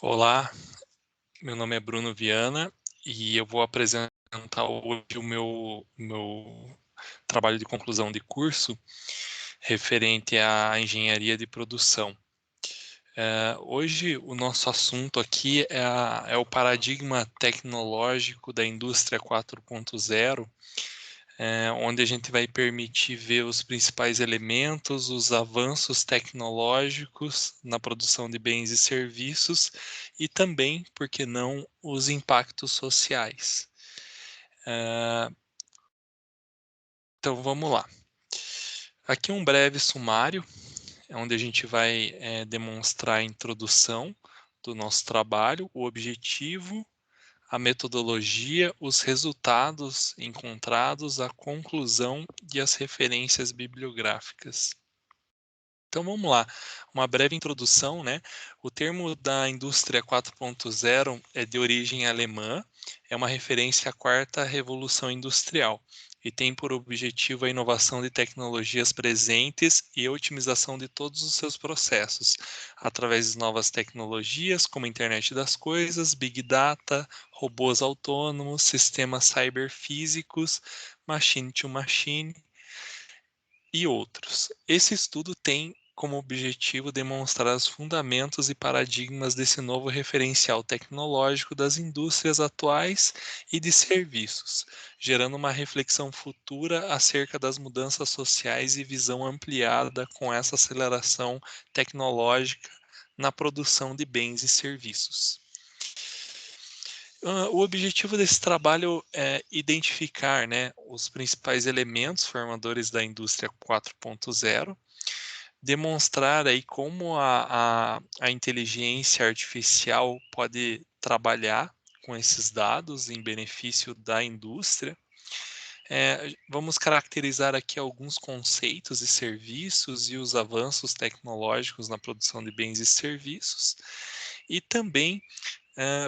Olá, meu nome é Bruno Viana e eu vou apresentar hoje o meu trabalho de conclusão de curso referente à engenharia de produção. Hoje o nosso assunto aqui é o paradigma tecnológico da indústria 4.0, onde a gente vai permitir ver os principais elementos, os avanços tecnológicos na produção de bens e serviços e também, por que não, os impactos sociais. Então vamos lá. Aqui um breve sumário, onde a gente vai demonstrar a introdução do nosso trabalho, o objetivo, a metodologia, os resultados encontrados, a conclusão e as referências bibliográficas. Então vamos lá, uma breve introdução, né? O termo da indústria 4.0 é de origem alemã, é uma referência à quarta revolução industrial e tem por objetivo a inovação de tecnologias presentes e a otimização de todos os seus processos, através de novas tecnologias como a internet das coisas, big data, robôs autônomos, sistemas cyberfísicos, machine to machine e outros. Esse estudo tem como objetivo demonstrar os fundamentos e paradigmas desse novo referencial tecnológico das indústrias atuais e de serviços, gerando uma reflexão futura acerca das mudanças sociais e visão ampliada com essa aceleração tecnológica na produção de bens e serviços. O objetivo desse trabalho é identificar, né, os principais elementos formadores da indústria 4.0, demonstrar aí como a inteligência artificial pode trabalhar com esses dados em benefício da indústria. Vamos caracterizar aqui alguns conceitos e serviços e os avanços tecnológicos na produção de bens e serviços. E também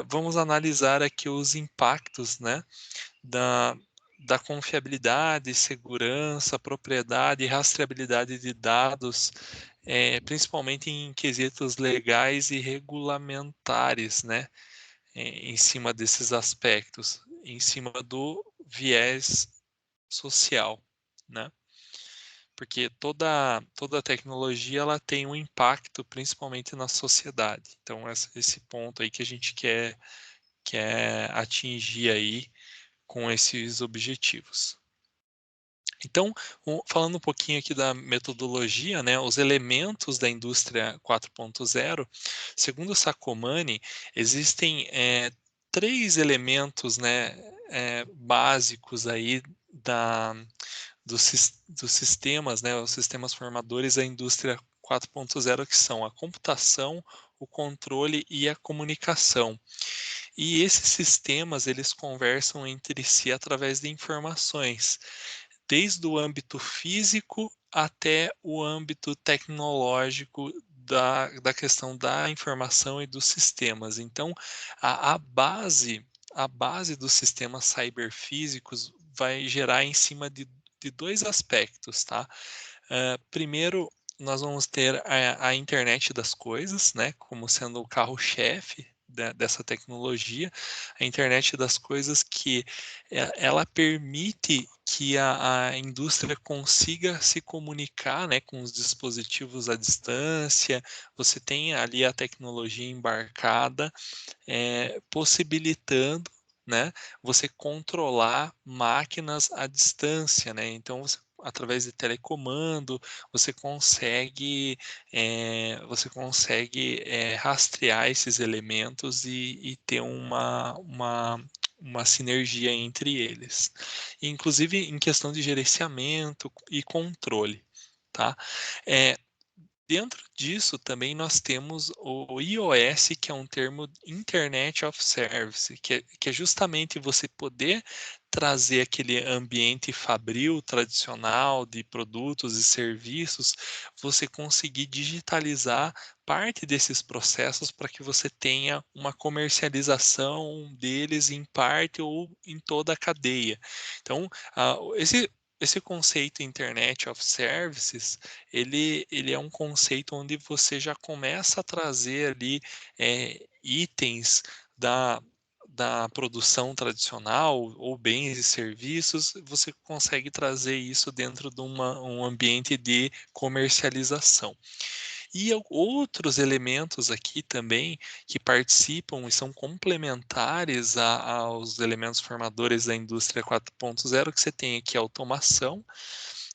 vamos analisar aqui os impactos, né, da, da confiabilidade, segurança, propriedade e rastreabilidade de dados, principalmente em quesitos legais e regulamentares, né, em cima desses aspectos, em cima do viés social, né? Porque toda tecnologia ela tem um impacto principalmente na sociedade. Então esse ponto aí que a gente quer atingir aí com esses objetivos. Então, falando um pouquinho aqui da metodologia, né, os elementos da indústria 4.0, segundo Sacomani, existem três elementos, né, básicos aí dos sistemas, né, os sistemas formadores da indústria 4.0, que são a computação, o controle e a comunicação. E esses sistemas, eles conversam entre si através de informações, desde o âmbito físico até o âmbito tecnológico da questão da informação e dos sistemas. Então, a, a base, a base dos sistemas cyberfísicos vai gerar em cima de dois aspectos, tá? Primeiro, nós vamos ter a internet das coisas, né, como sendo o carro-chefe dessa tecnologia, a internet das coisas que ela permite que a indústria consiga se comunicar, né, com os dispositivos à distância, você tem ali a tecnologia embarcada, possibilitando, né, você controlar máquinas à distância, né? Então através de telecomando você consegue rastrear esses elementos e ter uma sinergia entre eles, inclusive em questão de gerenciamento e controle, tá? É, Dentro disso também nós temos o IOS, que é um termo Internet of Service, que é justamente você poder trazer aquele ambiente fabril tradicional de produtos e serviços, você conseguir digitalizar parte desses processos para que você tenha uma comercialização deles em parte ou em toda a cadeia. Então, esse conceito Internet of Services, ele é um conceito onde você já começa a trazer ali itens da produção tradicional ou bens e serviços, você consegue trazer isso dentro de um ambiente de comercialização. E outros elementos aqui também que participam e são complementares aos elementos formadores da indústria 4.0, que você tem aqui a automação,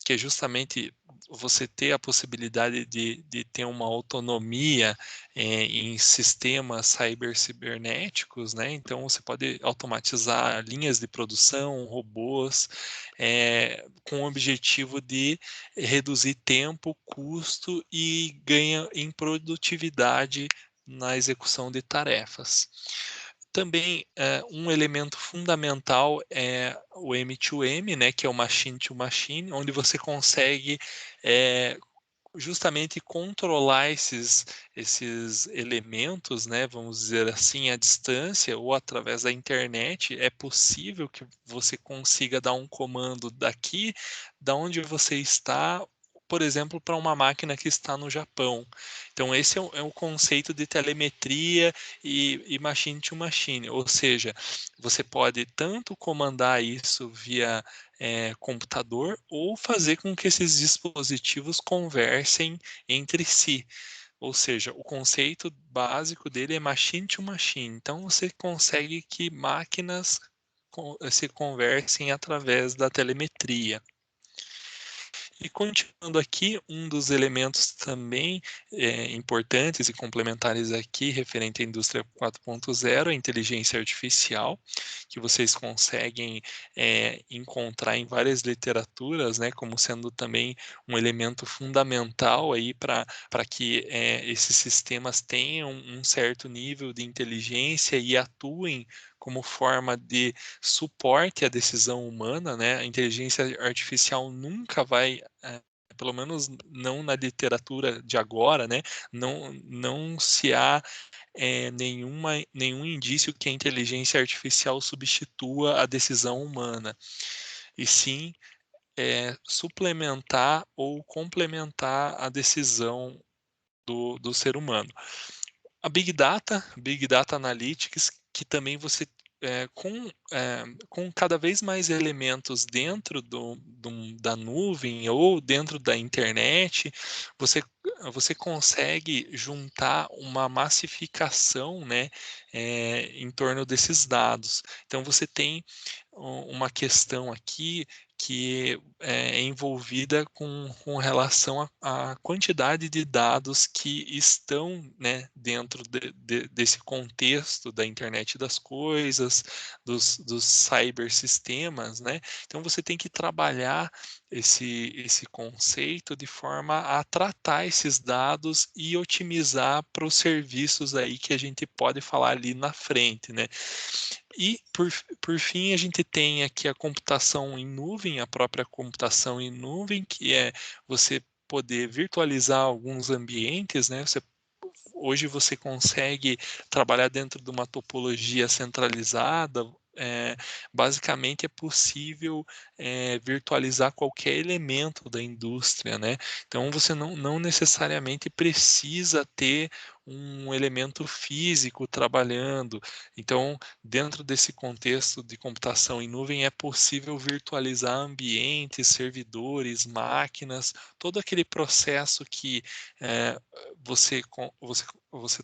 que é justamente você ter a possibilidade de ter uma autonomia em sistemas cibernéticos, né? Então você pode automatizar linhas de produção, robôs, com o objetivo de reduzir tempo, custo e ganha em produtividade na execução de tarefas. Também um elemento fundamental é o M2M, né, que é o Machine to Machine, onde você consegue justamente controlar esses elementos, né, vamos dizer assim, à distância ou através da internet. É possível que você consiga dar um comando daqui, da onde você está, por exemplo, para uma máquina que está no Japão. Então, esse é o conceito de telemetria e machine to machine, ou seja, você pode tanto comandar isso via computador ou fazer com que esses dispositivos conversem entre si. Ou seja, o conceito básico dele é machine to machine. Então, você consegue que máquinas se conversem através da telemetria. E continuando aqui, um dos elementos também importantes e complementares aqui, referente à indústria 4.0, a inteligência artificial, que vocês conseguem encontrar em várias literaturas, né, como sendo também um elemento fundamental aí para que esses sistemas tenham um certo nível de inteligência e atuem como forma de suporte à decisão humana, né? A inteligência artificial nunca vai, pelo menos não na literatura de agora, né? Não se há nenhum indício que a inteligência artificial substitua a decisão humana, e sim suplementar ou complementar a decisão do ser humano. A Big Data Analytics, que também você, com cada vez mais elementos dentro da nuvem ou dentro da internet, você, você consegue juntar uma massificação, né, em torno desses dados. Então, você tem uma questão aqui que é envolvida com relação à quantidade de dados que estão, né, dentro desse contexto da internet das coisas, dos cybersistemas, né? Então você tem que trabalhar esse conceito de forma a tratar esses dados e otimizar para os serviços aí que a gente pode falar ali na frente, né? E, por fim, a gente tem aqui a computação em nuvem, a própria computação em nuvem, que é você poder virtualizar alguns ambientes, né? Hoje você consegue trabalhar dentro de uma topologia centralizada. Basicamente é possível virtualizar qualquer elemento da indústria, né? Então você não necessariamente precisa ter um elemento físico trabalhando. Então, dentro desse contexto de computação em nuvem, é possível virtualizar ambientes, servidores, máquinas, todo aquele processo que eh, você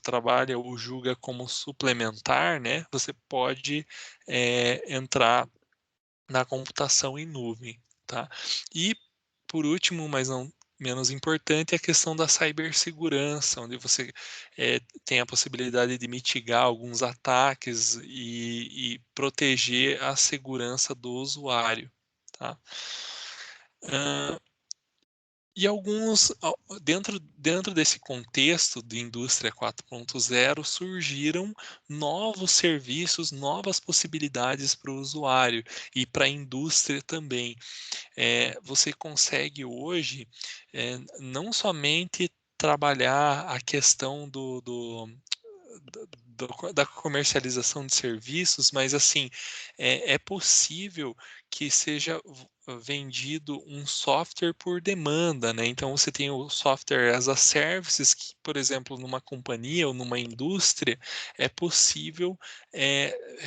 trabalha ou julga como suplementar, né? Você pode entrar na computação em nuvem, tá? E por último, mas não menos importante, é a questão da cibersegurança, onde você tem a possibilidade de mitigar alguns ataques e proteger a segurança do usuário, tá? E dentro desse contexto de indústria 4.0 surgiram novos serviços, novas possibilidades para o usuário e para a indústria também. Você consegue hoje não somente trabalhar a questão da comercialização de serviços, mas assim, é possível que seja vendido um software por demanda, né? Então você tem o software as a services, que, por exemplo, numa companhia ou numa indústria, é possível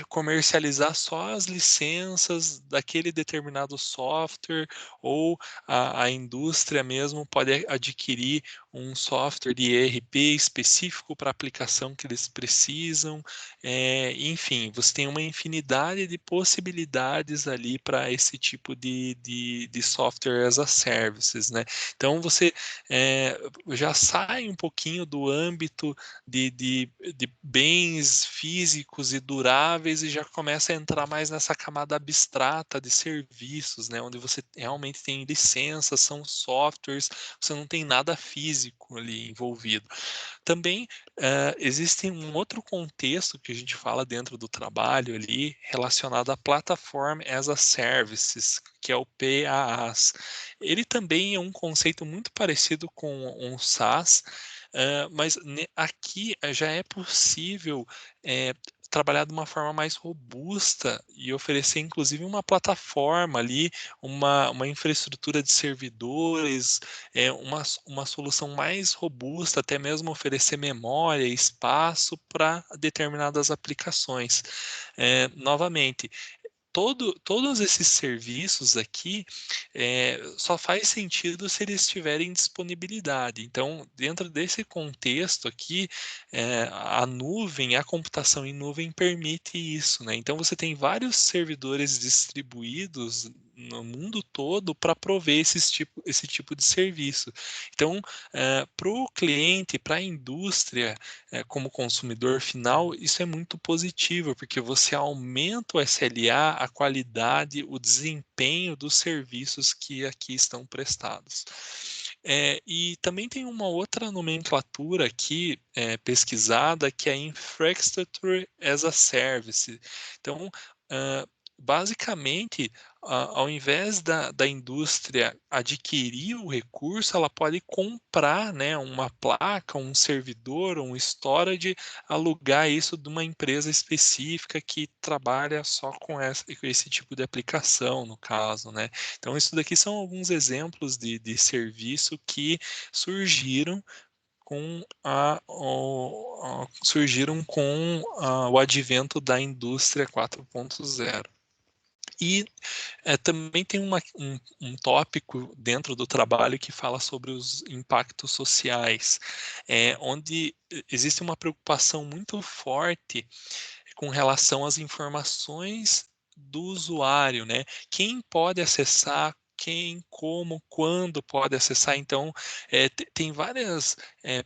comercializar só as licenças daquele determinado software, ou a indústria mesmo pode adquirir um software de ERP específico para a aplicação que eles precisam. Enfim, você tem uma infinidade de possibilidades ali para esse tipo de software as a services, né? Então você já sai um pouquinho do âmbito de bens físicos e duráveis e já começa a entrar mais nessa camada abstrata de serviços, né? Onde você realmente tem licenças, são softwares, você não tem nada físico ali envolvido. Também existe um outro contexto que a gente fala dentro do trabalho ali, relacionado à Platform as a Services, que é o PaaS. Ele também é um conceito muito parecido com um SaaS, mas aqui já é possível trabalhar de uma forma mais robusta e oferecer, inclusive, uma plataforma ali, uma infraestrutura de servidores, uma solução mais robusta, até mesmo oferecer memória e espaço para determinadas aplicações. Novamente, todos esses serviços aqui só faz sentido se eles tiverem disponibilidade. Então, dentro desse contexto aqui, a nuvem, a computação em nuvem permite isso, né? Então, você tem vários servidores distribuídos no mundo todo para prover esse tipo de serviço. Então, para o cliente, para a indústria, como consumidor final, isso é muito positivo, porque você aumenta o SLA, a qualidade, o desempenho dos serviços que aqui estão prestados. E também tem uma outra nomenclatura aqui pesquisada, que é Infrastructure as a Service. Então, basicamente, ao invés da indústria adquirir o recurso, ela pode comprar, né, uma placa, um servidor, um storage, alugar isso de uma empresa específica que trabalha só com esse tipo de aplicação, no caso, né? Então, isso daqui são alguns exemplos de serviço que surgiram o advento da indústria 4.0. E também tem um tópico dentro do trabalho que fala sobre os impactos sociais, onde existe uma preocupação muito forte com relação às informações do usuário, né? Quem pode acessar, quem, como, quando pode acessar. Então, tem várias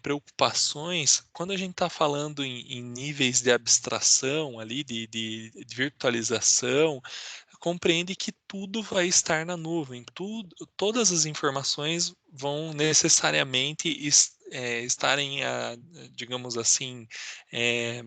preocupações quando a gente está falando em níveis de abstração ali, de virtualização. Compreende que tudo vai estar na nuvem, todas as informações vão necessariamente estarem, digamos assim, eh,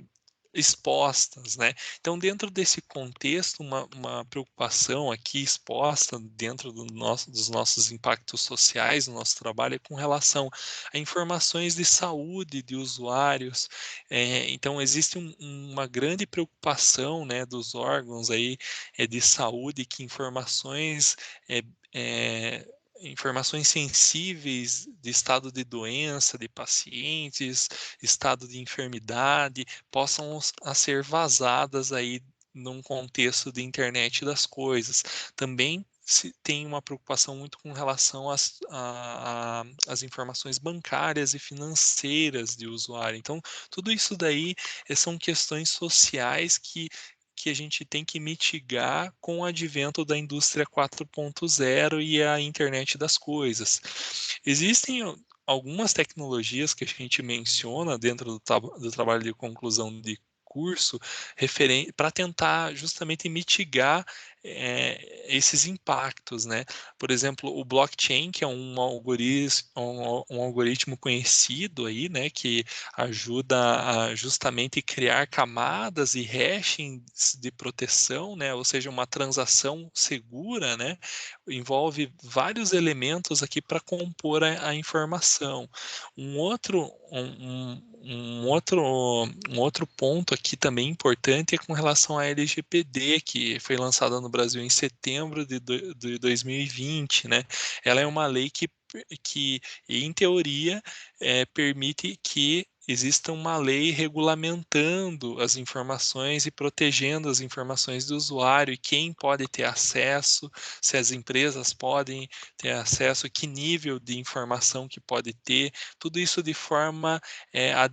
expostas, né? Então, dentro desse contexto, uma preocupação aqui exposta dentro dos nossos impactos sociais, no nosso trabalho, é com relação a informações de saúde de usuários. Então, existe uma grande preocupação, né, dos órgãos aí de saúde, que é, é, informações sensíveis de estado de doença de pacientes, estado de enfermidade, possam a ser vazadas aí num contexto de internet das coisas. Também se tem uma preocupação muito com relação às informações bancárias e financeiras de usuário. Então, tudo isso daí são questões sociais que a gente tem que mitigar com o advento da indústria 4.0 e a internet das coisas. Existem algumas tecnologias que a gente menciona dentro do trabalho de conclusão de curso para tentar justamente mitigar esses impactos, né? Por exemplo, o blockchain, que é um algoritmo conhecido aí, né, que ajuda a justamente criar camadas e hashings de proteção, né? Ou seja, uma transação segura, né? Envolve vários elementos aqui para compor a informação. Um um outro ponto aqui também importante é com relação à LGPD, que foi lançada no Brasil em setembro de 2020, né? Ela é uma lei que em teoria, permite que exista uma lei regulamentando as informações e protegendo as informações do usuário e quem pode ter acesso, se as empresas podem ter acesso, que nível de informação que pode ter, tudo isso de forma a